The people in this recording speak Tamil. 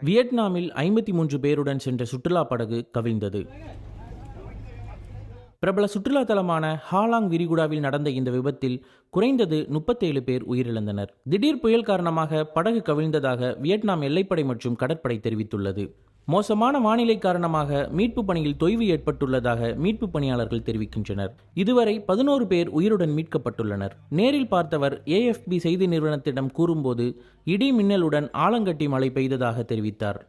வியட்நாமில் 53 பேருடன் சென்ற சுற்றுலா படகு கவிழ்ந்தது. பிரபல சுற்றுலா தலமான ஹாலாங் விரிகுடாவில் நடந்த இந்த விபத்தில் குறைந்தது 37 பேர் உயிரிழந்தனர். திடீர் புயல் காரணமாக படகு கவிழ்ந்ததாக வியட்நாம் எல்லைப்படை மற்றும் கடற்படை தெரிவித்துள்ளது. மோசமான வானிலை காரணமாக மீட்பு பணியில் தொய்வு ஏற்பட்டுள்ளதாக மீட்பு பணியாளர்கள் தெரிவிக்கின்றனர். இதுவரை 11 பேர் உயிருடன் மீட்கப்பட்டுள்ளனர். நேரில் பார்த்தவர் AFP செய்தி நிறுவனத்திடம் கூறும்போது இடி மின்னலுடன் ஆலங்கட்டி மழை பெய்ததாக தெரிவித்தார்.